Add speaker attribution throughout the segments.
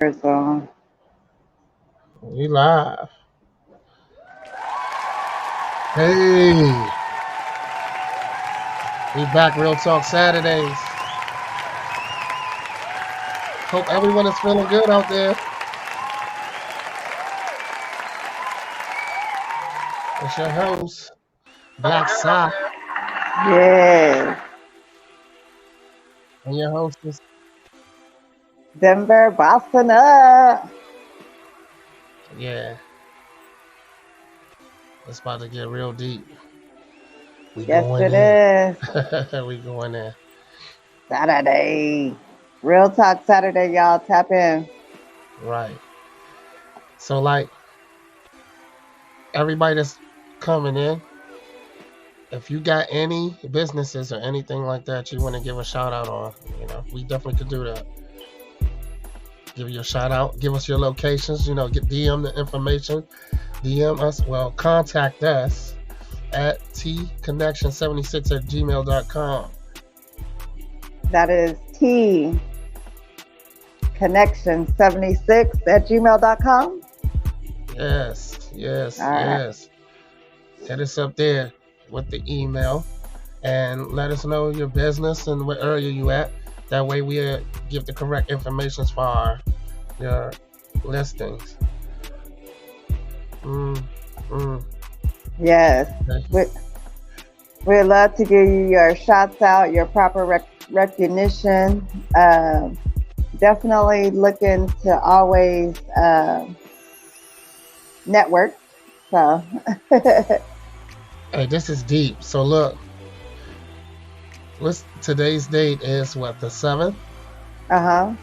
Speaker 1: So
Speaker 2: We live. Hey, we back. Real Talk Saturdays. Hope everyone is feeling good out there. It's your host, Black Sock,
Speaker 1: yes,
Speaker 2: and your hostess.
Speaker 1: Denver, Boston up.
Speaker 2: Yeah, it's about to get real deep. We
Speaker 1: Yes,
Speaker 2: going
Speaker 1: it
Speaker 2: in.
Speaker 1: is
Speaker 2: We going in.
Speaker 1: Saturday. Real Talk Saturday, y'all. Tap in.
Speaker 2: Right. So, like, everybody that's coming in, if you got any businesses or anything like that you want to give a shout out on, we definitely could do that. Give you a shout out. Give us your locations. Get DM the information. DM us. Well, contact us at tconnection76 at gmail.com.
Speaker 1: That is T Connection 76 at gmail.com.
Speaker 2: Yes, yes,
Speaker 1: All right.
Speaker 2: yes. Hit us up there with the email and let us know your business and what area you at. That way we give the correct information for your listings. Mm, mm,
Speaker 1: Yes.
Speaker 2: okay.
Speaker 1: We, we'd love to give you your shots out, your proper recognition. Definitely looking to always network. So,
Speaker 2: Hey, this is deep. So look, today's date is what, the 7th?
Speaker 1: uh-huh.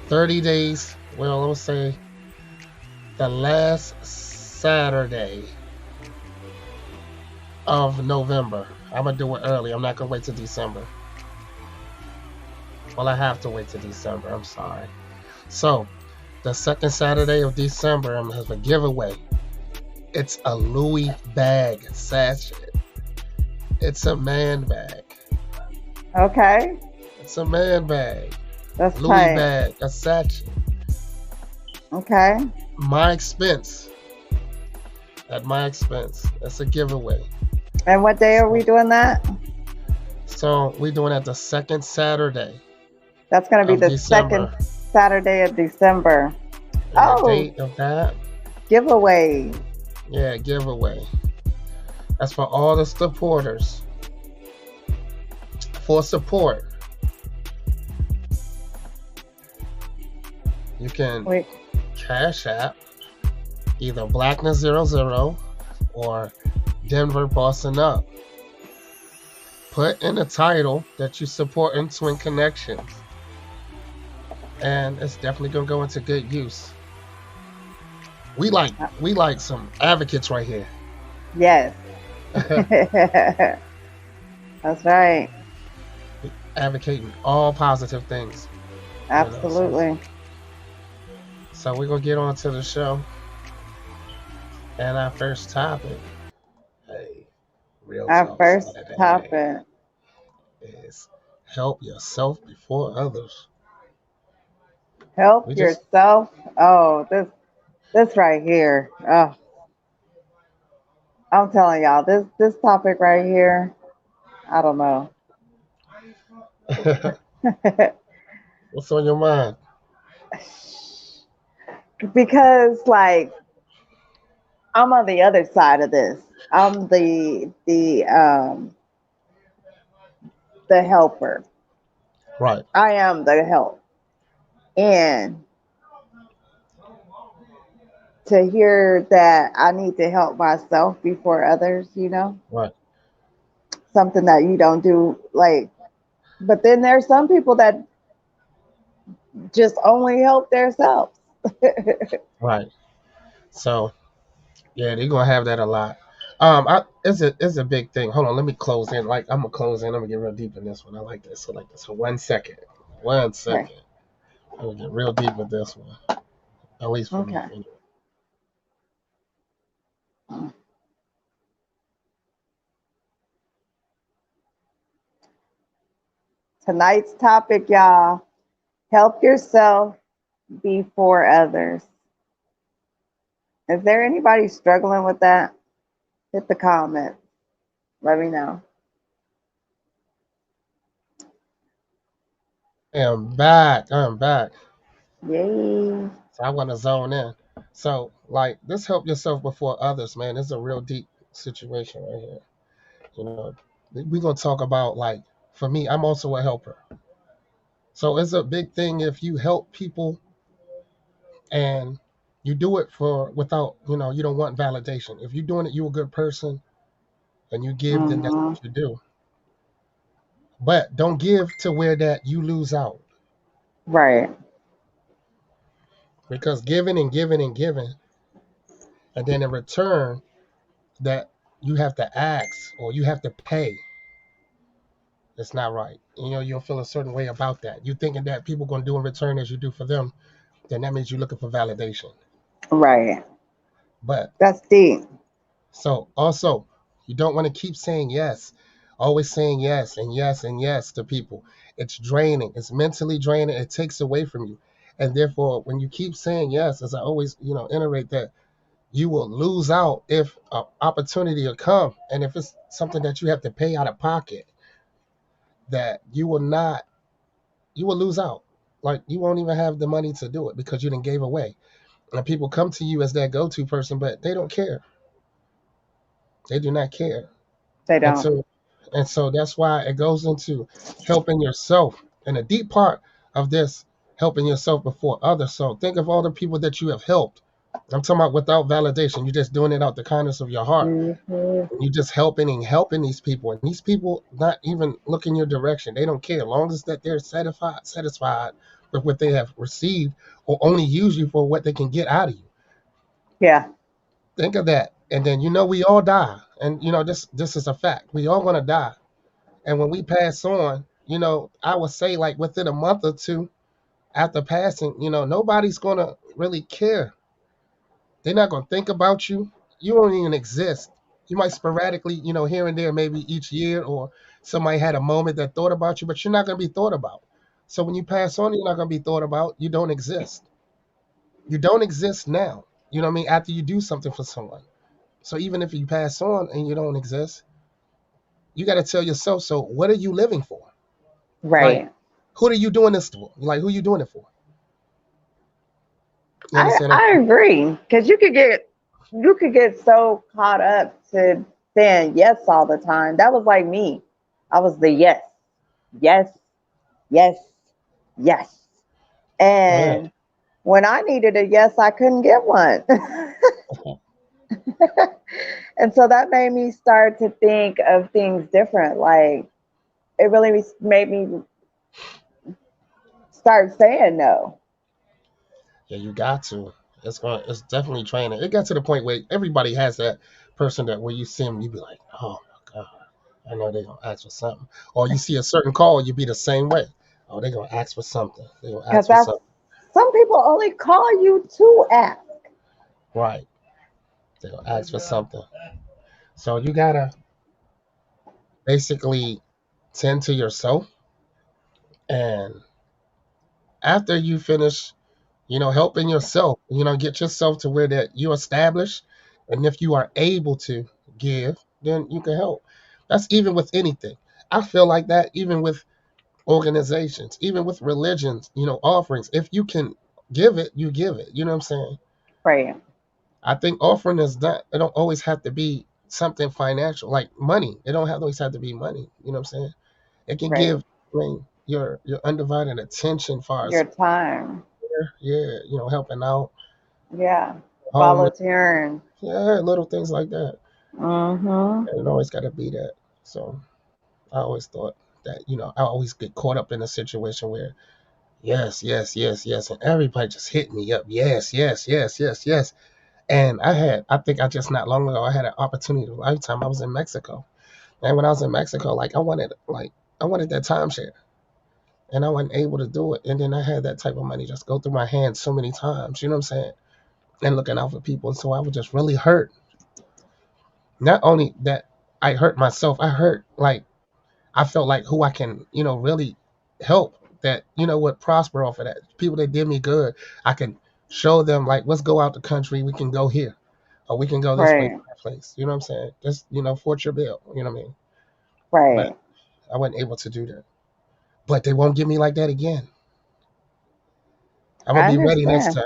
Speaker 2: 30 days. Well, let's say the last Saturday of November. I'm gonna do it early. I'm not gonna wait till December. Well, I have to wait till December. I'm sorry. So, the second Saturday of December, I'm gonna have a giveaway. It's a Louis bag sachet. It's a man bag.
Speaker 1: Okay.
Speaker 2: It's a man bag.
Speaker 1: That's
Speaker 2: Louis
Speaker 1: tight.
Speaker 2: bag, a sachet.
Speaker 1: Okay.
Speaker 2: My expense. At my expense. That's a giveaway.
Speaker 1: And what day are we
Speaker 2: So,
Speaker 1: doing that?
Speaker 2: so we're doing it the second Saturday
Speaker 1: That's going to be
Speaker 2: of
Speaker 1: the second
Speaker 2: December.
Speaker 1: Saturday of December.
Speaker 2: And the
Speaker 1: Oh,
Speaker 2: date of that,
Speaker 1: giveaway.
Speaker 2: yeah, giveaway. That's for all the supporters. For support, you can
Speaker 1: Wait.
Speaker 2: cash app either Blackness00 or Denver Bossing Up. Put in the title that you support in Twin Connections. And it's definitely gonna go into good use. We like some advocates right here.
Speaker 1: Yes. That's right.
Speaker 2: Advocating all positive things. So,
Speaker 1: Absolutely.
Speaker 2: so we're gonna get on to the show. And our first topic, hey, real
Speaker 1: Our
Speaker 2: talk
Speaker 1: first
Speaker 2: Saturday,
Speaker 1: topic.
Speaker 2: is help yourself before others.
Speaker 1: Help
Speaker 2: We just
Speaker 1: yourself. Oh, this right here. Oh, I'm telling y'all, this topic right here, I don't know.
Speaker 2: what's on your mind?
Speaker 1: Because like I'm on the other side of this. I'm the helper.
Speaker 2: Right.
Speaker 1: I am the help. And to hear that I need to help myself before others,
Speaker 2: Right.
Speaker 1: something that you don't do like, but then there's some people that just only help themselves.
Speaker 2: Right. So yeah, they're gonna have that a lot. It's a big thing. Hold on, let me close in. Like, I'm gonna close in. I'm gonna get real deep in this one. I like this. I like this. For 1 second. One
Speaker 1: Okay.
Speaker 2: second. I'm gonna get real deep with this one. At least for me.
Speaker 1: Okay.
Speaker 2: Anyway.
Speaker 1: Tonight's topic, y'all, Help yourself before others. Is there anybody struggling with that? Hit the comments. Let me know.
Speaker 2: I'm back.
Speaker 1: Yay.
Speaker 2: So I want to zone in. So, like, this help yourself before others, man. This is a real deep situation right here. You know, we're going to talk about, like, for me, I'm also a helper. So it's a big thing if you help people and you do it for without, you don't want validation. If you're doing it, you're a good person and you give, then that's
Speaker 1: Mm-hmm.
Speaker 2: what you do. But don't give to where that you lose out
Speaker 1: Right.
Speaker 2: because giving and giving and giving, and then in return, that you have to ask or you have to pay. It's not right. You'll feel a certain way about that. You thinking that people gonna do in return as you do for them, then that means you're looking for validation.
Speaker 1: Right.
Speaker 2: But
Speaker 1: That's deep.
Speaker 2: so also, you don't want to keep saying yes, always saying yes and yes and yes to people. It's draining. It's mentally draining. It takes away from you. And therefore, when you keep saying yes, as I always, iterate that you will lose out if an opportunity will come. And if it's something that you have to pay out of pocket, that you will lose out. Like you won't even have the money to do it because you didn't gave away. And people come to you as that go-to person, but they don't care. They do not care.
Speaker 1: They
Speaker 2: And
Speaker 1: don't.
Speaker 2: so that's why it goes into helping yourself. And a deep part of this, helping yourself before others. So think of all the people that you have helped. I'm talking about without validation. You're just doing it out the kindness of your heart.
Speaker 1: Mm-hmm.
Speaker 2: You just helping and helping these people. And these people not even looking your direction. They don't care. As long as that they're satisfied with what they have received or only use you for what they can get out of you.
Speaker 1: Yeah.
Speaker 2: Think of that. And then we all die. And this is a fact. We all gonna die. And when we pass on, I would say like within a month or two after passing, nobody's gonna really care. They're not gonna think about you. You won't even exist. You might sporadically, here and there, maybe each year, or somebody had a moment that thought about you, but you're not gonna be thought about. So when you pass on, you're not gonna be thought about. You don't exist. You don't exist now. You know what I mean? After you do something for someone. So even if you pass on and you don't exist, you got to tell yourself, so what are you living for? Like,
Speaker 1: Right.
Speaker 2: who are you doing this for? Like, who are you doing it for? You
Speaker 1: I
Speaker 2: understand?
Speaker 1: I agree because you could get so caught up to saying yes all the time. That was like me. I was the yes, yes, yes, yes,
Speaker 2: Yeah.
Speaker 1: and when I needed a yes, I couldn't get one. And so that made me start to think of things different. Like it really made me start saying no.
Speaker 2: Yeah, you got to. It's definitely training. It got to the point where everybody has that person that where you see them, you be like, oh my god, I know they're gonna ask for something. Or you see a certain call, you be the same way. Oh, they're gonna ask for something. They're gonna
Speaker 1: Because
Speaker 2: ask for
Speaker 1: that's
Speaker 2: something.
Speaker 1: some people only call you to ask.
Speaker 2: Right. They're gonna ask for something. So you gotta basically tend to yourself, and after you finish, helping yourself, get yourself to where that you establish, and if you are able to give, then you can help. That's even with anything. I feel like that even with organizations, even with religions, offerings. If you can give it, you give it. You know what I'm saying?
Speaker 1: Right,
Speaker 2: I think offering is not. It don't always have to be something financial, like money. It don't have always have to be money. You know what I'm saying? It can
Speaker 1: right.
Speaker 2: give. I mean, your undivided attention, far as
Speaker 1: Your time.
Speaker 2: yeah, helping out
Speaker 1: Yeah.
Speaker 2: homeless,
Speaker 1: Volunteering.
Speaker 2: yeah, little things like that.
Speaker 1: Mm-hmm.
Speaker 2: And it always got to be that. So I always thought that I always get caught up in a situation where yes, yes, yes, yes, and everybody just hit me up. Yes, yes, yes, yes, yes. And I think I just not long ago I had an opportunity of a lifetime. I was in Mexico, and when I was in Mexico, I wanted that timeshare, and I wasn't able to do it. And then I had that type of money just go through my hands so many times. You know what I'm saying? And looking out for people, and so I was just really hurt. Not only that, I hurt myself. I hurt like I felt like who I can really help. that would prosper off of that. People that did me good, I can show them like, let's go out the country. We can go here, or we can go this place,
Speaker 1: Right.
Speaker 2: that place. You know what I'm saying? Just foot your bill. You know what I mean? But
Speaker 1: Right.
Speaker 2: I wasn't able to do that. But they won't give me like that again. I'm gonna
Speaker 1: I
Speaker 2: be ready next
Speaker 1: understand.
Speaker 2: time.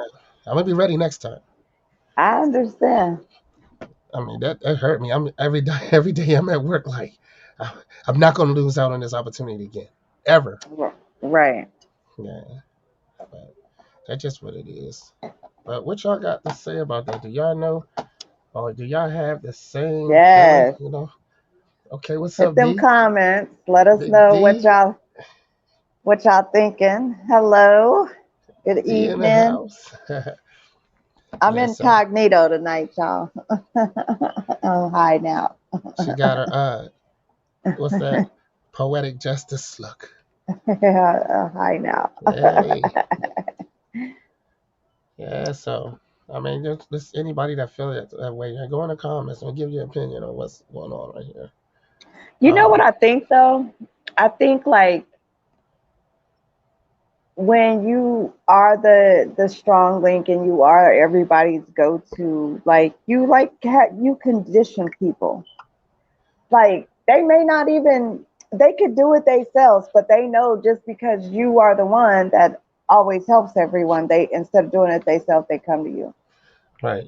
Speaker 2: I'm gonna be ready next time.
Speaker 1: I understand.
Speaker 2: I mean that hurt me. I'm every day every day I'm at work like I- I'm not gonna lose out on this opportunity again, ever.
Speaker 1: Right.
Speaker 2: Yeah, but that's just what it is. But what y'all got to say about that? Do y'all know, or do y'all have the same feeling?
Speaker 1: Yes.
Speaker 2: Okay, what's
Speaker 1: Hit
Speaker 2: up,
Speaker 1: them
Speaker 2: D?
Speaker 1: comments. Let us
Speaker 2: Big
Speaker 1: know
Speaker 2: D,
Speaker 1: what y'all thinking. Hello. Good
Speaker 2: D in the
Speaker 1: evening.
Speaker 2: house.
Speaker 1: I'm
Speaker 2: Yeah, so
Speaker 1: incognito tonight, y'all. Oh, hi now.
Speaker 2: she got her what's that? Poetic justice look.
Speaker 1: Hi now.
Speaker 2: Hey, yeah. So I mean, just anybody that feel that way, go in the comments and give your opinion on what's going on right here.
Speaker 1: You know what
Speaker 2: Um,
Speaker 1: I think though? I think like when you are the strong link and you are everybody's go-to, like you condition people. Like they may not even they could do it themselves, but they know just because you are the one that always helps everyone, they instead of doing it themselves, they come to you.
Speaker 2: right.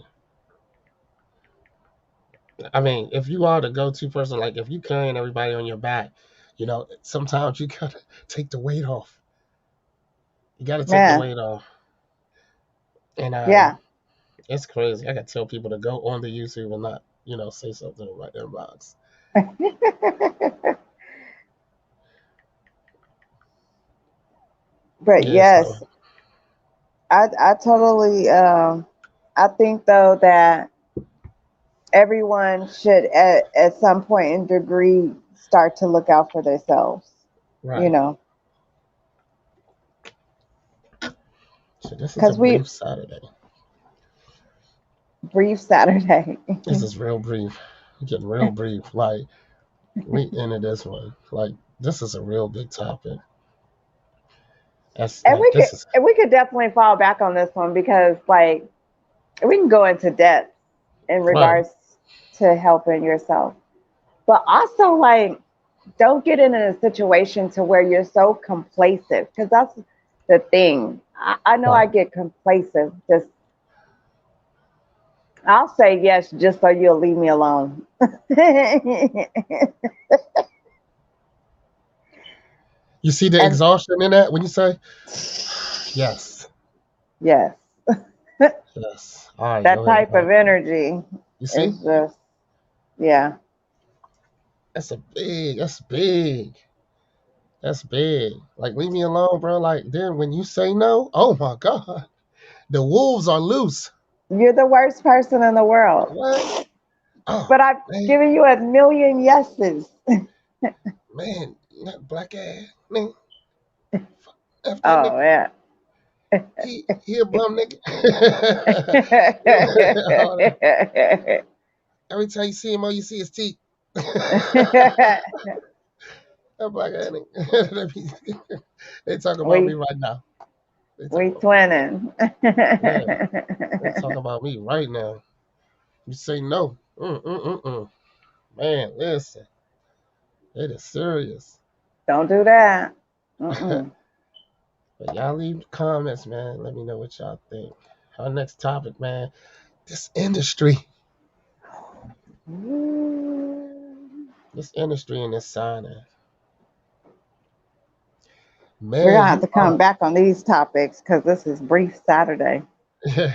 Speaker 2: I mean, if you are the go-to person, like if you carrying everybody on your back, sometimes you gotta take the weight off. You gotta take the
Speaker 1: Man,
Speaker 2: weight off, and
Speaker 1: yeah.
Speaker 2: it's crazy. I gotta tell people to go on the YouTube and not, say something in my inbox.
Speaker 1: But
Speaker 2: Yeah, so
Speaker 1: yes, I totally I think though that everyone should at some point in degree start to look out for themselves, you
Speaker 2: right.
Speaker 1: know,
Speaker 2: So this is a
Speaker 1: because we
Speaker 2: brief Saturday.
Speaker 1: brief Saturday.
Speaker 2: This is real brief. We're getting real brief. Like we ended this one. Like this is a real big topic. That's
Speaker 1: And
Speaker 2: like this is
Speaker 1: we could definitely fall back on this one because like we can go into depth in
Speaker 2: right.
Speaker 1: regards to helping yourself. But also like don't get in a situation to where you're so complacent because that's the thing. I know I
Speaker 2: Right.
Speaker 1: get complacent. Just I'll say yes just so you'll leave me alone.
Speaker 2: You see the
Speaker 1: And
Speaker 2: exhaustion in that when you say yes,
Speaker 1: yes,
Speaker 2: yes. All right,
Speaker 1: that
Speaker 2: go ahead.
Speaker 1: type of energy
Speaker 2: You see,
Speaker 1: is just yeah.
Speaker 2: that's big. That's big. Like leave me alone, bro. Like then when you say no, oh my god, the wolves are loose.
Speaker 1: You're the worst person in the world.
Speaker 2: What? Oh
Speaker 1: But I've
Speaker 2: man,
Speaker 1: given you a million yeses.
Speaker 2: man, that black ass man, f that
Speaker 1: Oh
Speaker 2: nigga.
Speaker 1: yeah.
Speaker 2: He a bum nigga. Every time you see him, all you see is teeth. That black ass nigga. They talk about me
Speaker 1: we
Speaker 2: right now. They talk
Speaker 1: we
Speaker 2: about me.
Speaker 1: twinning.
Speaker 2: Yeah, they talk about me right now. You say no. Man, listen, it is serious.
Speaker 1: Don't do that.
Speaker 2: But
Speaker 1: Mm-mm.
Speaker 2: y'all leave comments, man. Let me know what y'all think. Our next topic, man. This industry,
Speaker 1: Ooh.
Speaker 2: this industry and this signing.
Speaker 1: We're
Speaker 2: Man,
Speaker 1: gonna have
Speaker 2: you
Speaker 1: to come
Speaker 2: are.
Speaker 1: back on these topics because this is brief Saturday.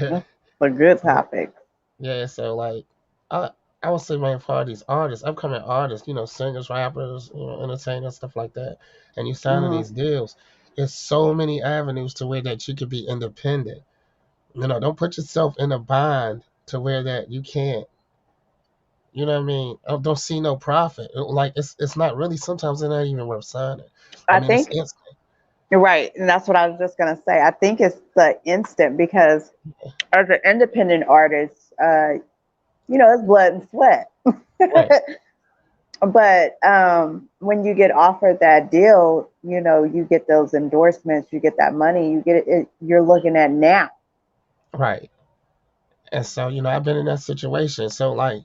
Speaker 1: That's a good topic.
Speaker 2: Yeah, so like, I I would say, man, for these artists, upcoming artists, singers, rappers, entertainers, stuff like that, and you signing
Speaker 1: Hmm.
Speaker 2: these deals, it's so many avenues to where that you could be independent. Don't put yourself in a bind to where that you can't. You know what I mean? Don't see no profit. Like it's not really. Sometimes it's not even worth signing. I
Speaker 1: I
Speaker 2: mean, it's
Speaker 1: think
Speaker 2: instant.
Speaker 1: you're right, and that's what I was just gonna say. I think it's the instant because as an independent artist, it's blood and sweat.
Speaker 2: Right.
Speaker 1: But when you get offered that deal, you know, you get those endorsements, you get that money, you get it, you're looking at now.
Speaker 2: Right. And so, I've been in that situation. So, like,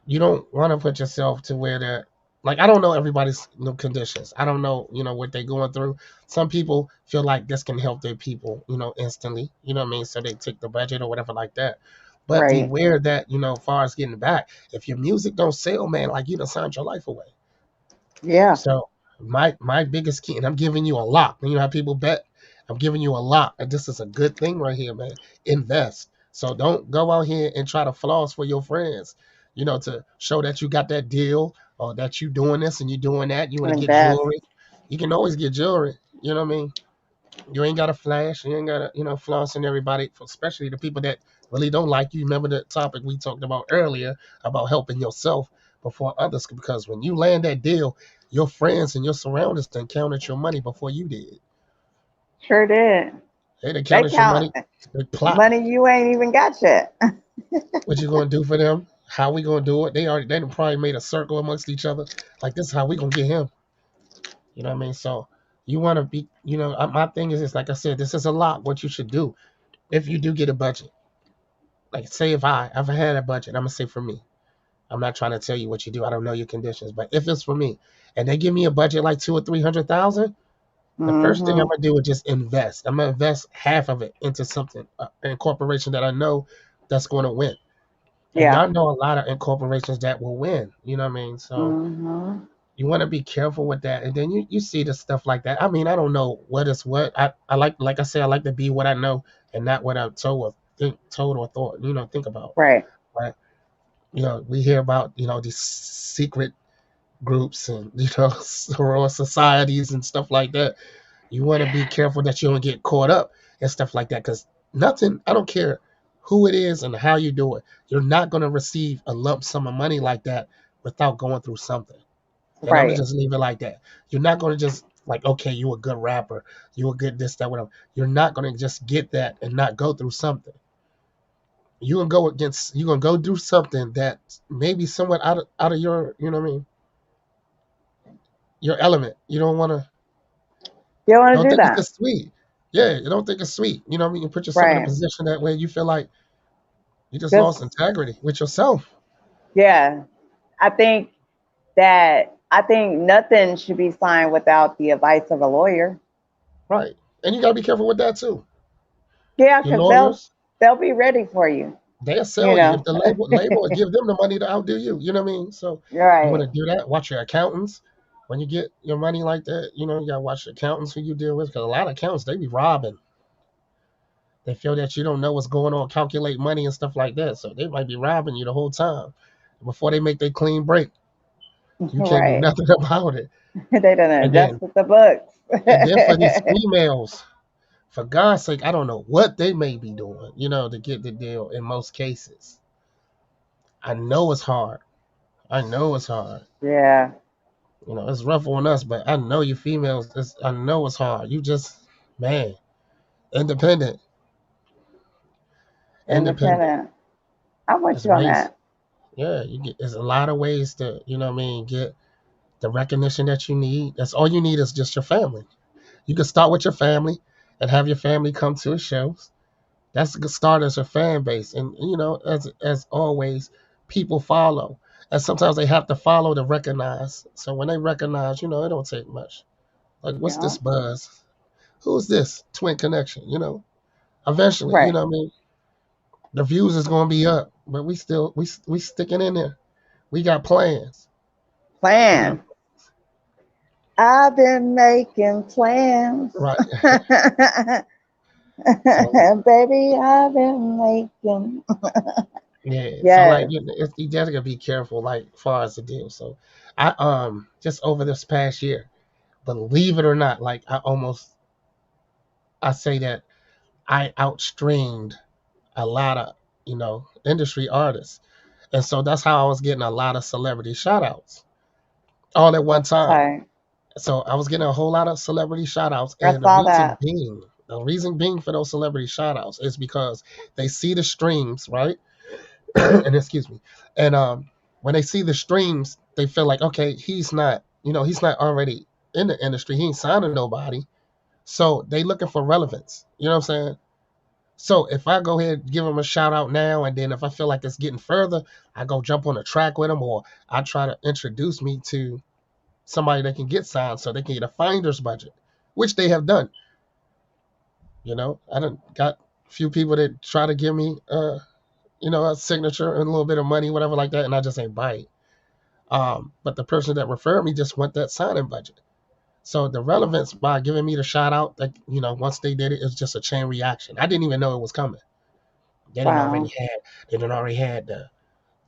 Speaker 2: you don't want to put yourself to where they're like, I don't know everybody's conditions. I don't know, what they're going through. Some people feel like this can help their people, instantly. You know what I mean? So they take the budget or whatever like that. But
Speaker 1: Right.
Speaker 2: beware that, as far as getting back, if your music don't sell, man, like you done signed your life away.
Speaker 1: Yeah.
Speaker 2: So my biggest key, and I'm giving you a lot. You know how people bet? I'm giving you a lot, and this is a good thing right here, man. Invest. So don't go out here and try to floss for your friends. To show that you got that deal or that you doing this and you doing that. You want to get
Speaker 1: Invest.
Speaker 2: jewelry. You can always get jewelry. You know what I mean? You ain't got to flash. You ain't got to, floss in everybody, especially the people that really don't like you. Remember the topic we talked about earlier about helping yourself before others, because when you land that deal, your friends and your surroundings done counted your money before you did.
Speaker 1: Sure did.
Speaker 2: They done
Speaker 1: They
Speaker 2: counted your
Speaker 1: count
Speaker 2: money. They plot.
Speaker 1: money you ain't even got yet.
Speaker 2: What you gonna do for them? How we gonna do it? They done probably made a circle amongst each other. Like, this is how we gonna get him. You know what I mean? So you want to be, my thing is this. Like I said, this is a lot. What you should do if you do get a budget. Like, say if I've had a budget, I'm gonna say for me. I'm not trying to tell you what you do. I don't know your conditions, but if it's for me, and they give me a budget like 200,000 or 300,000, the first thing I'm
Speaker 1: Hmm.
Speaker 2: gonna do is just invest. I'm gonna invest half of it into something, a corporation that I know that's going to win. And
Speaker 1: Yeah.
Speaker 2: y'all know a lot of incorporations that will win. You know what I mean? So
Speaker 1: Hmm.
Speaker 2: you want to be careful with that. And then you see the stuff like that. I mean, I don't know what is what. I like I say, I like to be what I know and not what I'm told or thought. Think about.
Speaker 1: Right.
Speaker 2: Right. We hear about these secret groups and soror societies and stuff like that. You want to be careful that you don't get caught up and stuff like that, because nothing. I don't care who it is and how you do it. You're not going to receive a lump sum of money like that without going through something. And I'm gonna
Speaker 1: Right.
Speaker 2: just leave it like that. You're not gonna just like, okay, you a good rapper, you a good this, that, whatever. You're not gonna just get that and not go through something. You're gonna go do something that maybe somewhat out of your, you know what I mean, your element. You don't wanna
Speaker 1: You don't want to
Speaker 2: don't
Speaker 1: do
Speaker 2: think it's
Speaker 1: that.
Speaker 2: just sweet. Yeah, you don't think it's sweet. You know what I mean? You put yourself in a
Speaker 1: Right.
Speaker 2: position that way you feel like you just lost
Speaker 1: Just,
Speaker 2: integrity with yourself.
Speaker 1: yeah. I think I think nothing should be signed without the advice of a lawyer.
Speaker 2: Right. And you gotta be careful with that too.
Speaker 1: Yeah,
Speaker 2: Your
Speaker 1: because
Speaker 2: lawyers,
Speaker 1: they'll be ready for you.
Speaker 2: they'll
Speaker 1: You
Speaker 2: sell you if
Speaker 1: know.
Speaker 2: the label will give them the money to outdo you. You know what I mean? So you want
Speaker 1: Right.
Speaker 2: to do that. Watch your accountants when you get your money like that. You gotta watch the accountants who you deal with, because a lot of accountants, they be robbing. They feel that you don't know what's going on, calculate money and stuff like that. So they might be robbing you the whole time. Before they make their clean break, you can't do
Speaker 1: Right.
Speaker 2: nothing about it.
Speaker 1: They done
Speaker 2: And then
Speaker 1: adjusted the books.
Speaker 2: for these females, for God's sake, I don't know what they may be doing, to get the deal in most cases. I know it's hard. I know it's hard.
Speaker 1: Yeah.
Speaker 2: It's rough on us, but I know you females. I know it's hard. You just, man, independent, independent.
Speaker 1: Independent. I'm with
Speaker 2: There's
Speaker 1: you on
Speaker 2: ways.
Speaker 1: that.
Speaker 2: Yeah, you get. There's a lot of ways to, what I mean, get the recognition that you need. That's all you need is just your family. You can start with your family and have your family come to the shows. That's a good start as a fan base, and as always, people follow, and sometimes they have to follow to recognize. So when they recognize, it don't take much. Like, what's
Speaker 1: Yeah.
Speaker 2: this buzz? Who's this twin connection? Eventually,
Speaker 1: Right.
Speaker 2: what I mean, the views is gonna be up, but we still we sticking in there. We got plans. We got
Speaker 1: Plan. I've been making plans.
Speaker 2: right. So
Speaker 1: Baby, I've been making.
Speaker 2: yeah, so like
Speaker 1: Yes.
Speaker 2: you just gotta be careful, like far as the deal. So I just over this past year, believe it or not, like I say that I outstreamed a lot of industry artists, and so that's how I was getting a lot of celebrity shout outs all at one
Speaker 1: That's
Speaker 2: time.
Speaker 1: tight.
Speaker 2: So I was getting a whole lot of celebrity shout outs.
Speaker 1: I
Speaker 2: And
Speaker 1: saw that.
Speaker 2: the reason being for those celebrity shout outs is because they see the streams, right? And excuse me. And when they see the streams, they feel like, okay, he's not, he's not already in the industry. He ain't signing nobody. So they looking for relevance. You know what I'm saying? So if I go ahead and give him a shout out now, and then if I feel like it's getting further, I go jump on a track with him, or I try to introduce me to somebody that can get signed so they can get a finder's budget, which they have done. I done got a few people that try to give me, a signature and a little bit of money, whatever like that, and I just ain't bite. But the person that referred me just want that signing budget. So the relevance by giving me the shout out, that once they did it, it's just a chain reaction. I didn't even know it was coming. They didn't already
Speaker 1: Wow.
Speaker 2: had. They didn't already had the.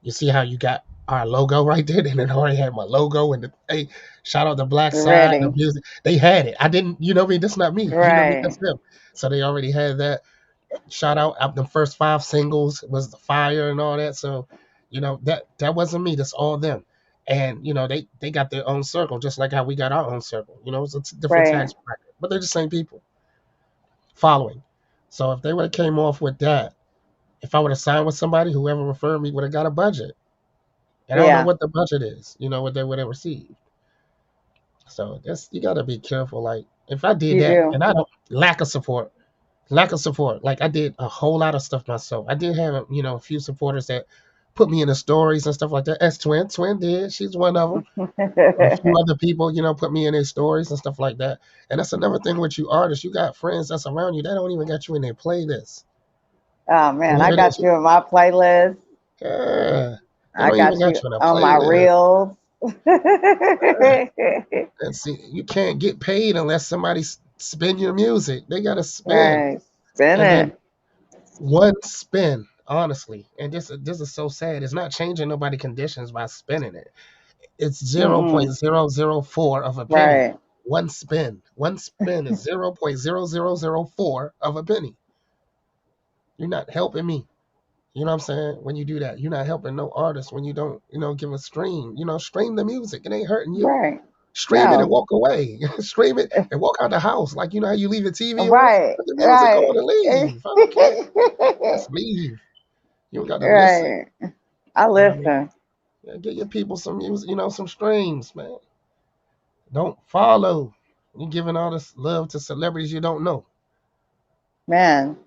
Speaker 2: You see how you got our logo right there? They didn't already had my logo and the hey, shout out the Black Side, the
Speaker 1: Ready.
Speaker 2: music. They had it. I didn't. You know what I mean? That's not me. You know what I mean?
Speaker 1: Right.
Speaker 2: That's them. So they already had that. Shout out the first 5 singles was the fire and all that. So, that wasn't me. That's all them. And they got their own circle, just like how we got our own circle. It's a different
Speaker 1: Right.
Speaker 2: tax bracket, but they're the same people following. So if they would have came off with that, if I would have signed with somebody, whoever referred me would have got a budget. And I don't know
Speaker 1: Yeah.
Speaker 2: what the budget is, what they would have received. So that's you gotta be careful. Like if I did
Speaker 1: You
Speaker 2: that
Speaker 1: do.
Speaker 2: and I don't lack of support. Like I did a whole lot of stuff myself. I did have a few supporters that put me in the stories and stuff like that. As Twin did, she's one of them. A few other people, put me in their stories and stuff like that. And that's another thing with you artists. You got friends that's around you that don't even got you in their playlist.
Speaker 1: Oh
Speaker 2: And
Speaker 1: man, I
Speaker 2: here it is.
Speaker 1: got you in my playlist.
Speaker 2: Yeah, they
Speaker 1: I
Speaker 2: don't even
Speaker 1: got
Speaker 2: got
Speaker 1: you
Speaker 2: you in a
Speaker 1: on my
Speaker 2: playlist.
Speaker 1: reels.
Speaker 2: And see, you can't get paid unless somebody spin your music. They gotta spin,
Speaker 1: Right. Spin
Speaker 2: and then
Speaker 1: it.
Speaker 2: one spin, honestly. And this is so sad. It's not changing nobody conditions by spinning it. It's zero point
Speaker 1: Mm-mm.
Speaker 2: zero zero 0.004 of a penny.
Speaker 1: Right.
Speaker 2: One spin is 0.0004 of a penny. You're not helping me. You know what I'm saying? When you do that, you're not helping no artist when you don't, give a stream. Stream the music. It ain't hurting you.
Speaker 1: Right.
Speaker 2: Stream it and
Speaker 1: No.
Speaker 2: walk away. Stream it and walk out the house. Like how you leave your TV on?
Speaker 1: Right.
Speaker 2: Put the music on
Speaker 1: Right.
Speaker 2: and leave. I don't care. Just leave. You don't got to listen.
Speaker 1: Right. I
Speaker 2: You know what I mean?
Speaker 1: listen.
Speaker 2: Yeah, get your people some music, some streams, man. Don't follow. You giving all this love to celebrities you don't know.
Speaker 1: Man.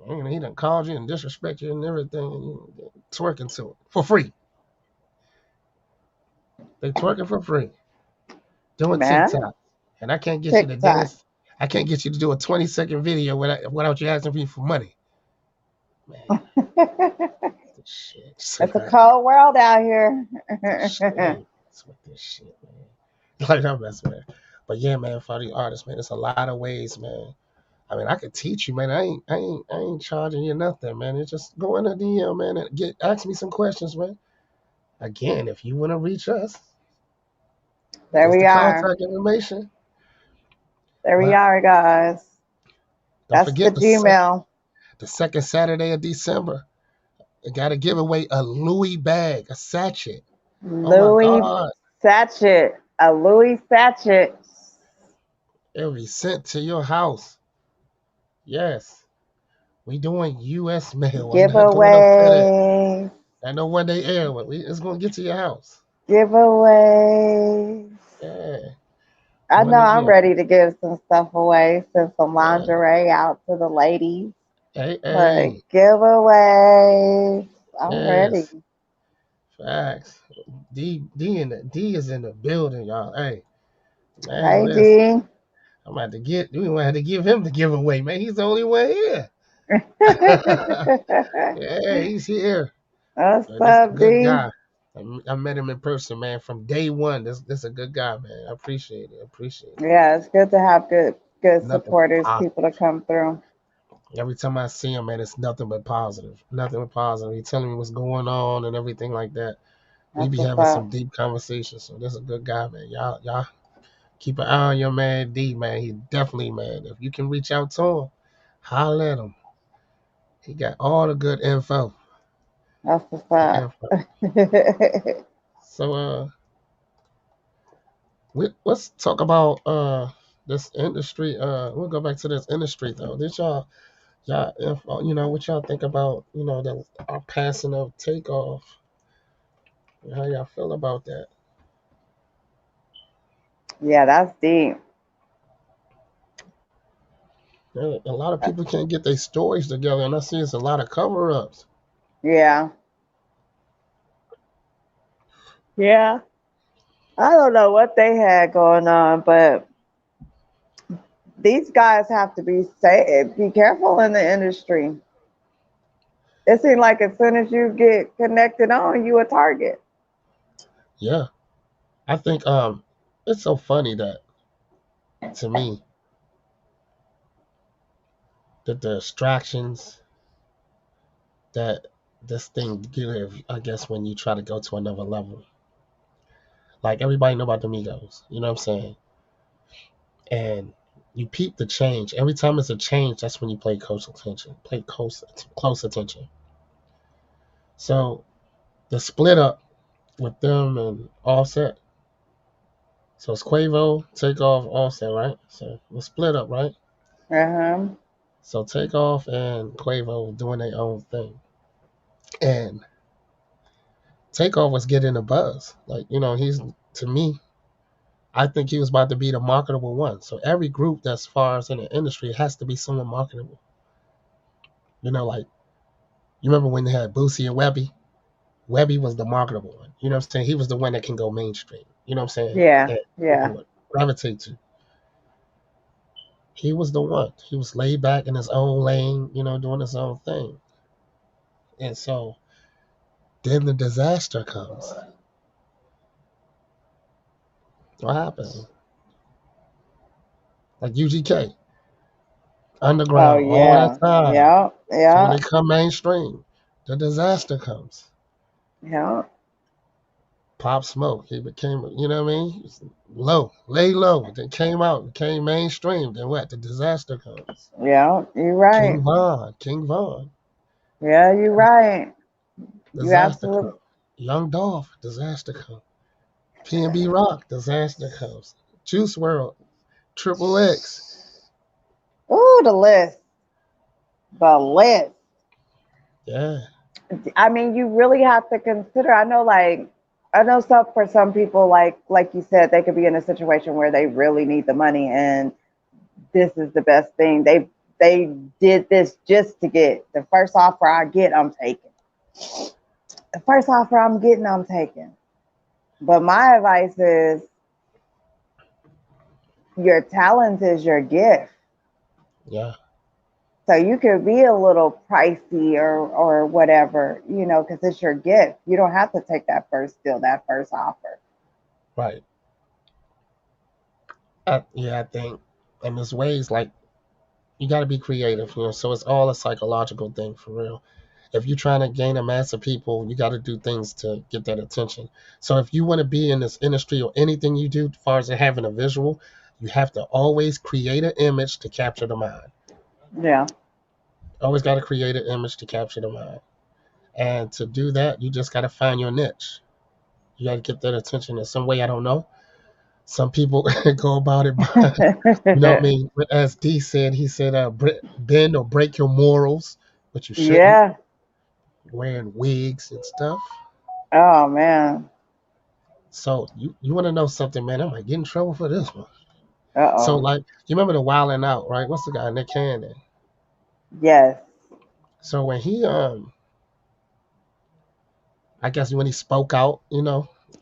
Speaker 2: He done called you and disrespect you and everything, and you twerking to it for free. They twerking for free. Doing
Speaker 1: Man.
Speaker 2: TikTok. And I can't get you to
Speaker 1: TikTok.
Speaker 2: dance. I can't get you to do a 20-second video without you asking me for money. Man, this shit.
Speaker 1: It's
Speaker 2: Sick
Speaker 1: a
Speaker 2: of
Speaker 1: cold world out here.
Speaker 2: shame. What's with this shit, man? Like I'm messing, man. But yeah, man, for the artists, man, it's a lot of ways, man. I mean, I could teach you, man. I ain't charging you nothing, man. It's just go in the DM, man, and ask me some questions, man. Again, if you want to reach us,
Speaker 1: There
Speaker 2: there's
Speaker 1: we
Speaker 2: the
Speaker 1: are.
Speaker 2: contact information.
Speaker 1: There we
Speaker 2: But
Speaker 1: are, guys.
Speaker 2: don't
Speaker 1: That's the
Speaker 2: forget
Speaker 1: Gmail.
Speaker 2: the second Saturday of December. I got to give away a Louis bag, a sachet. Oh my
Speaker 1: Louis
Speaker 2: God.
Speaker 1: Satchet. A Louis Satchet
Speaker 2: It'll be sent to your house. Yes. We doing U.S. mail. I'm not doing no FedEx.
Speaker 1: giveaway.
Speaker 2: I know one day air, but it's going to get to your house.
Speaker 1: Giveaway.
Speaker 2: Yeah.
Speaker 1: I
Speaker 2: Doing
Speaker 1: know
Speaker 2: it
Speaker 1: I'm
Speaker 2: again.
Speaker 1: ready to give some stuff away, send some
Speaker 2: Yeah.
Speaker 1: lingerie out to the ladies.
Speaker 2: Hey,
Speaker 1: But
Speaker 2: hey.
Speaker 1: giveaways. I'm ready.
Speaker 2: Yes. Facts. D is in the building, y'all. Hey, man,
Speaker 1: Hey
Speaker 2: listen.
Speaker 1: D.
Speaker 2: We gonna have to give him the giveaway, man. He's the only one here. Yeah, he's here.
Speaker 1: What's
Speaker 2: This is a
Speaker 1: up,
Speaker 2: good
Speaker 1: D?
Speaker 2: guy. I met him in person, man, from day one. This a good guy, man. I appreciate it. Appreciate it.
Speaker 1: Yeah, it's good to have good
Speaker 2: Nothing but
Speaker 1: supporters, people to
Speaker 2: positive.
Speaker 1: come through.
Speaker 2: Every time I see him, man, it's nothing but positive. Nothing but positive. He telling me what's going on and everything like that. We
Speaker 1: That's
Speaker 2: be
Speaker 1: what's
Speaker 2: having some
Speaker 1: up.
Speaker 2: deep conversations. So this is a good guy, man. Y'all keep an eye on your man D, man. He definitely, man. If you can reach out to him, holler at him. He got all the good info.
Speaker 1: That's what's
Speaker 2: Good
Speaker 1: up.
Speaker 2: info. So let's talk about this industry. We'll go back to this industry though. Did y'all if what y'all think about the our passing of Takeoff? How y'all feel about that?
Speaker 1: Yeah, that's deep.
Speaker 2: A lot of people can't get their stories together, and I see it's a lot of cover-ups.
Speaker 1: Yeah. Yeah. I don't know what they had going on, but these guys have to be careful in the industry. It seems like as soon as you get connected on, you a target.
Speaker 2: Yeah, I think it's so funny that to me that the distractions that this thing give, I guess, when you try to go to another level. Like everybody know about the Migos, you know what I'm saying? And you peep the change. Every time it's a change, that's when you play close attention. Play close attention. So the split up with them and Offset. So it's Quavo, Takeoff, Offset, right? So the split up, right?
Speaker 1: Uh-huh.
Speaker 2: So Takeoff and Quavo doing their own thing. And Takeoff was getting a buzz. Like, he's, to me, I think he was about to be the marketable one. So every group that's far as in the industry has to be someone marketable. Like, you remember when they had Boosie and Webby? Webby was the marketable one. You know what I'm saying? He was the one that can go mainstream. You know what I'm saying?
Speaker 1: Yeah.
Speaker 2: That people
Speaker 1: Yeah.
Speaker 2: would gravitate to. He was the one. He was laid back in his own lane, doing his own thing. And so then the disaster comes. What happened? Like UGK,
Speaker 1: Oh
Speaker 2: underground, all that
Speaker 1: yeah.
Speaker 2: time.
Speaker 1: Yeah.
Speaker 2: So when
Speaker 1: Yeah.
Speaker 2: they come mainstream, the disaster comes.
Speaker 1: Yeah.
Speaker 2: Pop Smoke, he became, you know what I mean? He's lay low. Then came out, became mainstream. Then what? The disaster comes.
Speaker 1: Yeah. You're right.
Speaker 2: King Von,
Speaker 1: Yeah, you're right. You
Speaker 2: disaster
Speaker 1: absolutely.
Speaker 2: comes. Young Dolph, disaster comes. P&B Rock, disaster comes. Juice World, Triple X.
Speaker 1: Ooh, the list. The list.
Speaker 2: Yeah,
Speaker 1: I mean, you really have to consider. I know some for some people, like you said, they could be in a situation where they really need the money, and this is the best thing. They did this just to get the first offer I get, I'm taking. The first offer I'm getting, I'm taking. But my advice is your talent is your gift.
Speaker 2: yeah,
Speaker 1: So you could be a little pricey or whatever, because it's your gift. You don't have to take that first offer.
Speaker 2: right. I think, and there's ways like you got to be creative, So it's all a psychological thing for real. If you're trying to gain a mass of people, you got to do things to get that attention. So if you want to be in this industry or anything you do, as far as having a visual, you have to always create an image to capture the mind.
Speaker 1: Yeah.
Speaker 2: Always got to create an image to capture the mind. And to do that, you just got to find your niche. You got to get that attention in some way. I don't know. Some people go about it by, what I mean? As D said, he said, bend or break your morals, but you shouldn't.
Speaker 1: Yeah.
Speaker 2: Wearing wigs and stuff.
Speaker 1: Oh man.
Speaker 2: So you want to know something, man? I might get in trouble for this one. So
Speaker 1: Uh-oh.
Speaker 2: like, you remember the Wildin' Out, right? What's the guy, Nick Cannon?
Speaker 1: Yes.
Speaker 2: So when he I guess when he spoke out,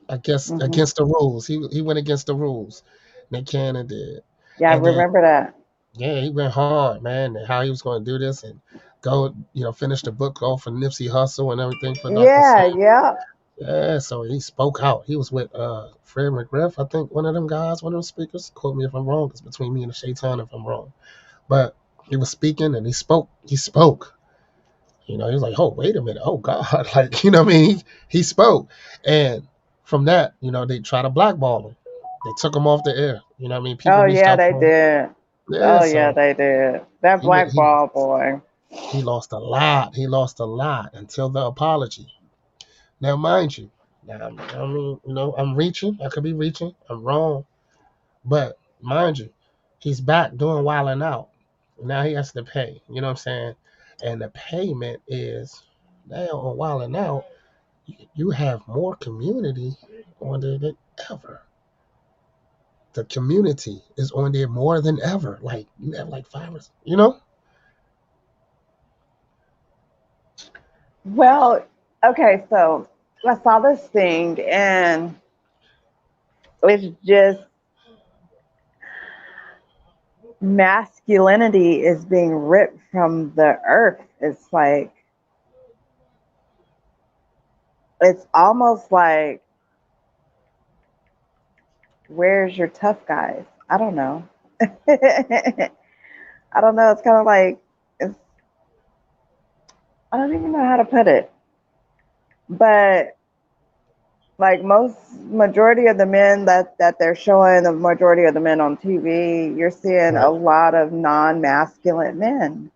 Speaker 2: I guess
Speaker 1: Hmm.
Speaker 2: against the rules, he went against the rules. Nick Cannon did,
Speaker 1: Yeah, I
Speaker 2: and then
Speaker 1: remember that.
Speaker 2: yeah, he went hard, man, and how he was going to do this and go, finish the book off for Nipsey Hussle and everything for Dr.
Speaker 1: Yeah,
Speaker 2: Sam.
Speaker 1: yeah.
Speaker 2: Yeah, so he spoke out. He was with Fred McGriff, I think, one of them guys, one of them speakers. Quote me if I'm wrong. It's between me and the Shaitan if I'm wrong. But he was speaking and he spoke. He spoke. He was like, oh, wait a minute. Oh, God. Like, what I mean? He spoke. And from that, they try to blackball him. They took him off the air. You know what I mean? People
Speaker 1: Oh
Speaker 2: reached
Speaker 1: yeah,
Speaker 2: out
Speaker 1: they
Speaker 2: to him.
Speaker 1: did.
Speaker 2: Yeah,
Speaker 1: Oh yeah,
Speaker 2: so
Speaker 1: they did. That
Speaker 2: he
Speaker 1: black ball boy.
Speaker 2: he lost a lot. He lost a lot until the apology. Now, mind you, now, I mean, I'm reaching. I could be reaching. I'm wrong. But mind you, he's back doing Wildin' Out. Now he has to pay. You know what I'm saying? And the payment is now on Wildin' Out, you have more community on there than ever. the community is on there more than ever. Like you have like 5 or, you know.
Speaker 1: Well, okay, so I saw this thing and it's just masculinity is being ripped from the earth. It's like, it's almost like, where's your tough guys? I don't know. I don't know. It's kind of like, it's, I don't even know how to put it. But like most majority of the men that they're showing, the majority of the men on TV, you're seeing a
Speaker 2: Right.
Speaker 1: lot of non-masculine men.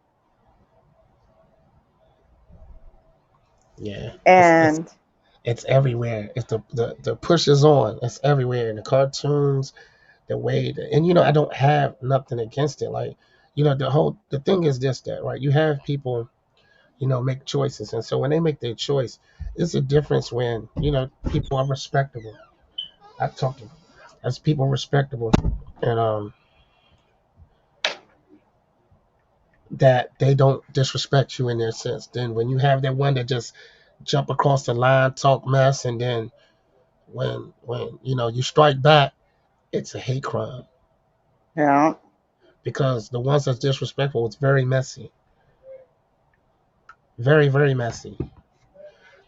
Speaker 2: Yeah.
Speaker 1: And
Speaker 2: It's everywhere. It's the push is on. It's everywhere in the cartoons, the way that, and I don't have nothing against it. Like, the thing is this, that right, you have people, make choices, and so when they make their choice, it's a difference when, people are respectable. I talk to as people respectable, and that they don't disrespect you in their sense. Then when you have that one that just jump across the line, talk mess, and then when you strike back, it's a hate crime,
Speaker 1: yeah,
Speaker 2: because the ones that's disrespectful, it's very messy, very very messy.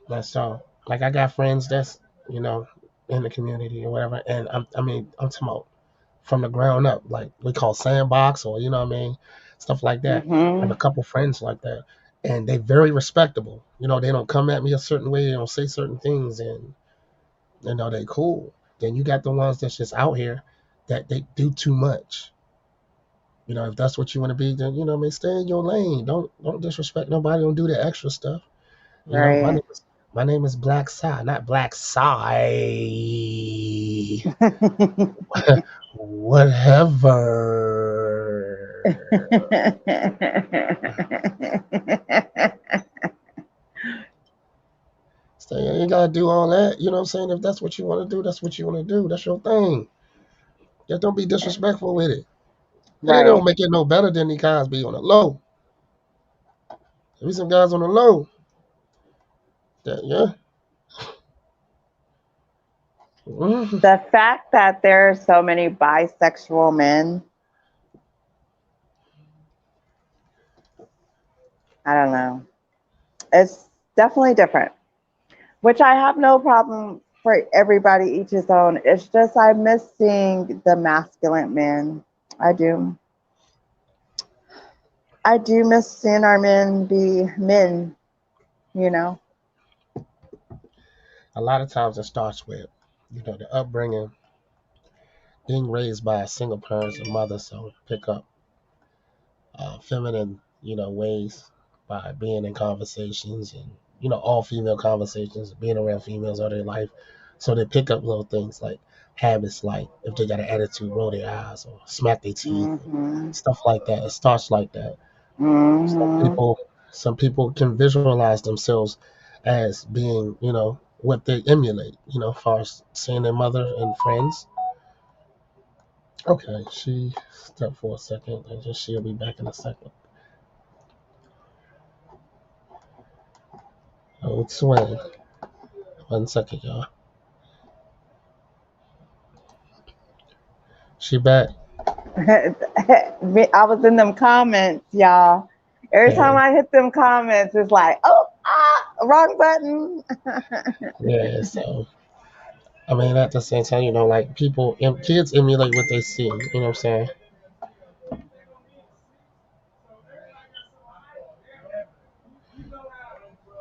Speaker 2: That's all. Like I got friends that's you know in the community or whatever, and I'm talking about from the ground up, like we call sandbox, or stuff like that. I have a
Speaker 1: mhm,
Speaker 2: couple friends like that, and they very respectable. They don't come at me a certain way, they don't say certain things, and they cool. Then you got the ones that's just out here that they do too much. If that's what you want to be, then stay in your lane. Don't disrespect nobody. Don't do the extra stuff. My
Speaker 1: right.
Speaker 2: name is Black Psy, not Black Psy. Whatever. So you ain't gotta do all that. You know what I'm saying? If that's what you want to do, that's what you want to do. That's your thing. Just don't be disrespectful with it. And it don't
Speaker 1: Right.
Speaker 2: make it no better than the guys be on the low. There be some guys on the low. That, yeah. Mhm.
Speaker 1: The fact that there are so many bisexual men, I don't know. It's definitely different, which I have no problem for everybody each his own. It's just I miss seeing the masculine men. I do. I do miss seeing our men be men, you know?
Speaker 2: A lot of times it starts with, the upbringing, being raised by a single parent or mother, so pick up feminine, ways by being in conversations and, all female conversations, being around females all their life. So they pick up little things like habits, like if they got an attitude, roll their eyes or smack their teeth,
Speaker 1: Mm-hmm.
Speaker 2: stuff like that. It starts like that. Some
Speaker 1: Mm-hmm.
Speaker 2: people, some people can visualize themselves as being, what they emulate, as far as seeing their mother and friends. Okay, she stepped for a second. She'll be back in a second. Oh, swing. 1 second, y'all. She back.
Speaker 1: I was in them comments, y'all. Every time
Speaker 2: Yeah,
Speaker 1: I hit them comments, it's like, oh, wrong button.
Speaker 2: yeah. So, at the same time, like kids emulate what they see. You know what I'm saying?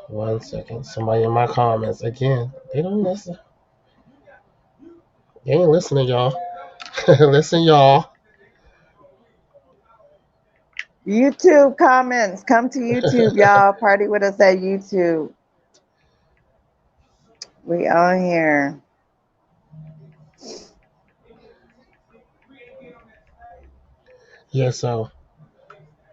Speaker 2: 1 second. Somebody in my comments again. They don't listen. They ain't listening, y'all. Listen, y'all.
Speaker 1: YouTube comments, come to YouTube, y'all. Party with us at YouTube. We on here.
Speaker 2: Yeah. So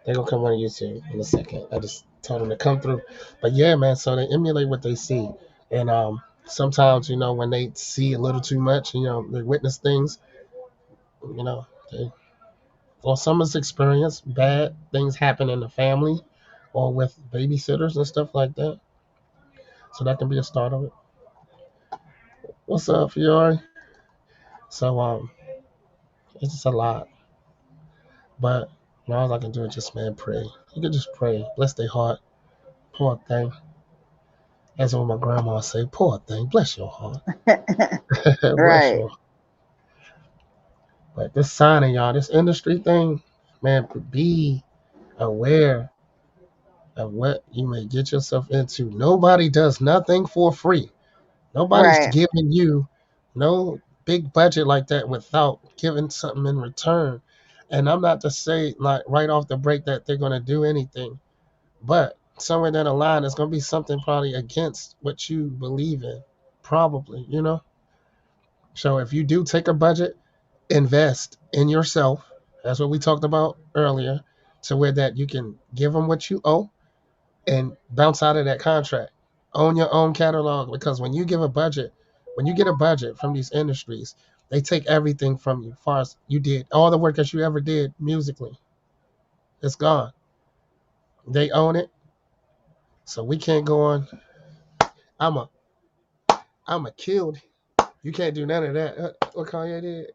Speaker 2: they gonna come on YouTube in a second. I just told them to come through. But yeah, man. So they emulate what they see, and sometimes when they see a little too much, they witness things. You know, or someone's experienced bad things happen in the family or with babysitters and stuff like that. So that can be a start of it. What's up, Fiore? So it's just a lot. But all I can do is just pray. You can just pray. Bless their heart. Poor thing. That's what my grandma say. Poor thing. Bless your heart. Bless
Speaker 1: Right.
Speaker 2: your heart. But this signing, y'all, this industry thing, man, be aware of what you may get yourself into. Nobody does nothing for free. Nobody's
Speaker 1: Right.
Speaker 2: giving you no big budget like that without giving something in return. And I'm not to say like right off the break that they're gonna do anything, but somewhere down the line there's gonna be something probably against what you believe in. Probably, you know? So if you do take a budget, invest in yourself. That's what we talked about earlier. To where that you can give them what you owe and bounce out of that contract. Own your own catalog because when you get a budget from these industries, they take everything from you. As far as you did, all the work that you ever did musically, it's gone. They own it, so we can't go on. I'm a I'm a killed. You can't do none of that. What Kanye did,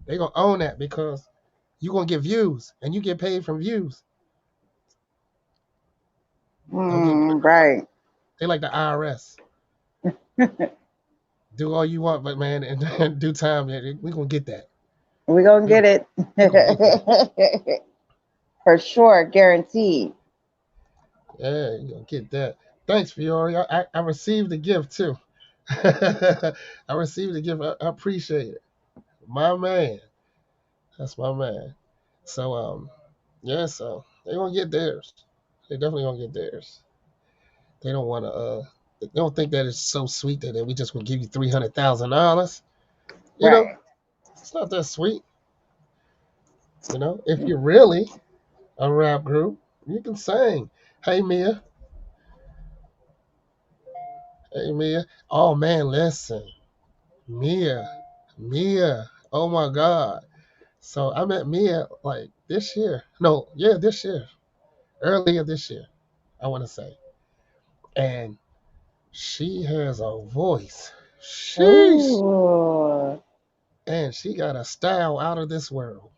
Speaker 2: they gonna own that because you gonna get views and you get paid from views. I'm getting
Speaker 1: Right.
Speaker 2: they like the IRS. Do all you want, but man, in due time, we gonna get that.
Speaker 1: We gonna
Speaker 2: We
Speaker 1: get
Speaker 2: gonna get that.
Speaker 1: it. For sure, guaranteed.
Speaker 2: Yeah, you gonna get that. Thanks, Fiore. I received the gift too. I received the gift. I appreciate it. My man. That's my man. So yeah, so they gonna get theirs. They definitely gonna get theirs. They don't wanna they don't think that it's so sweet that we just gonna give you $300,000. You know,
Speaker 1: Right.
Speaker 2: it's not that sweet. You know, if you're really a rap group, you can sing. Hey Mia. Hey Mia. Oh man, listen. Mia, Mia. Oh my God. So I met Mia like this year. No, yeah, this year. Earlier this year, I want to say. And she has a voice. Sheesh.
Speaker 1: Ooh.
Speaker 2: And she got a style out of this world.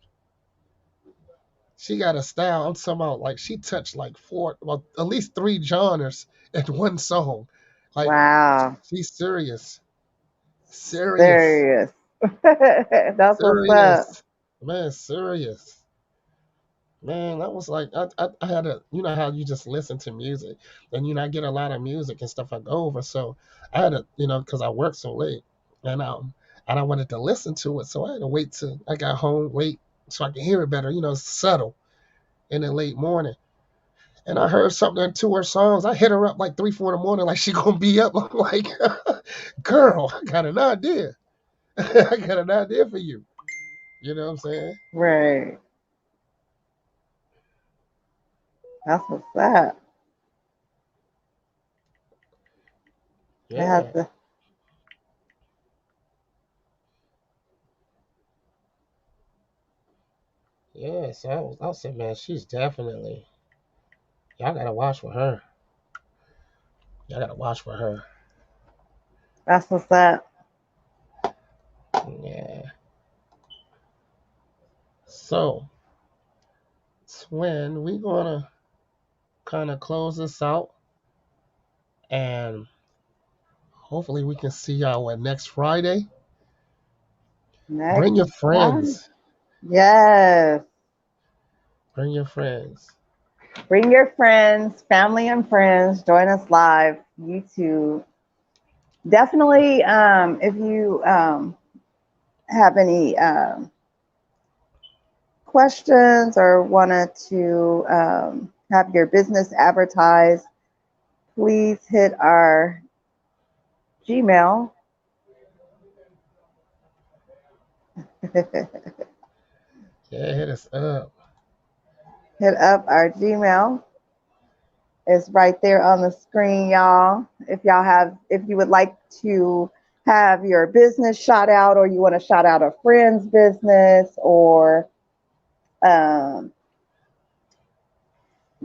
Speaker 2: She got a style. I'm talking about like she touched like four, well, at least three genres in one song. Like
Speaker 1: Wow.
Speaker 2: she's serious. Serious.
Speaker 1: Serious. That's what's up.
Speaker 2: Serious. Man, serious. Man, that was like I had a you know how you just listen to music and I get a lot of music and stuff I go over. So I had to because I worked so late and I wanted to listen to it, so I had to wait till I got home late so I could hear it better. It's subtle in the late morning. And I heard something in two of her songs. I hit her up like 3, 4 in the morning, like she gonna be up. I'm like, girl, I got an idea. I got an idea for you. You know what I'm saying?
Speaker 1: Right. That's what's up. I have
Speaker 2: Yeah.
Speaker 1: to.
Speaker 2: Yeah, so I was saying, man, she's definitely. Y'all gotta watch for her. Y'all gotta watch for her.
Speaker 1: That's what's up.
Speaker 2: Yeah. So, Twin, we gonna kind of close this out, and hopefully we can see y'all at next Friday.
Speaker 1: Next
Speaker 2: Bring your
Speaker 1: one.
Speaker 2: friends.
Speaker 1: Yes.
Speaker 2: Bring your friends.
Speaker 1: Bring your friends, family and friends. Join us live. YouTube. Definitely, if you have any questions or wanted to have your business advertised, please hit our Gmail.
Speaker 2: Yeah, hit us up.
Speaker 1: Hit up our Gmail. It's right there on the screen, y'all. If you would like to have your business shout out, or you want to shout out a friend's business, or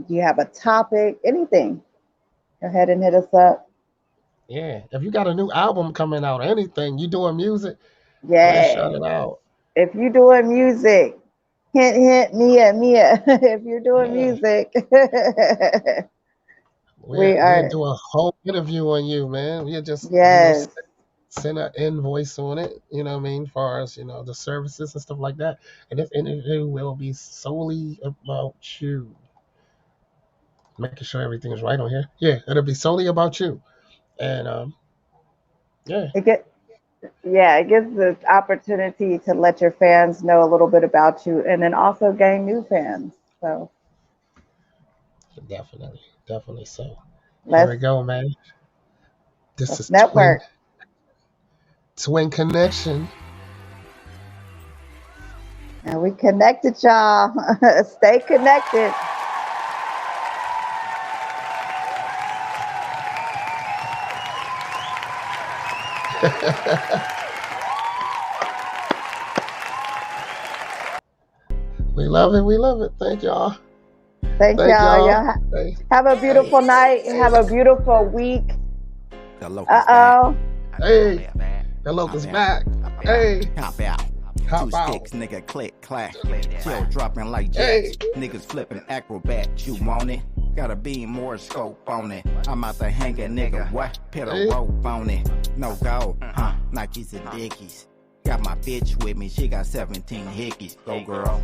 Speaker 1: you have a topic, anything, go ahead and hit us up.
Speaker 2: Yeah. If you got a new album coming out, anything, you doing music, go ahead and shout
Speaker 1: Yay.
Speaker 2: it out.
Speaker 1: If you're doing music, hint, hint, Mia. If you're doing
Speaker 2: Yeah.
Speaker 1: music, we
Speaker 2: We'll
Speaker 1: are,
Speaker 2: do a whole interview on you, man. We'll just,
Speaker 1: yes.
Speaker 2: send an invoice on it, you know what I mean, as far as, the services and stuff like that. And this interview will be solely about you. Making sure everything is right on here. Yeah, it'll be solely about you. And yeah.
Speaker 1: It gives the opportunity to let your fans know a little bit about you, and then also gain new fans. So
Speaker 2: Definitely so. Here
Speaker 1: let's
Speaker 2: we go, man. This is
Speaker 1: network.
Speaker 2: Twin Connection.
Speaker 1: And we connected, y'all. Stay connected.
Speaker 2: We love it. We love it. Thank y'all.
Speaker 1: Thank y'all. Y'all have a beautiful night. Have a beautiful week. Uh-oh.
Speaker 2: Hey, the locust back. Hey.
Speaker 3: Hop out.
Speaker 2: Hop
Speaker 3: Two
Speaker 2: out.
Speaker 3: sticks, nigga, click, clack. Chill, dropping like jets. Niggas flipping acrobat. You want it? Gotta be more scope on it. I'm out to hang a nigga. What? Put a rope on it. No go. Nikes and Dickies. Got my bitch with me. She got 17 hickeys. Go girl.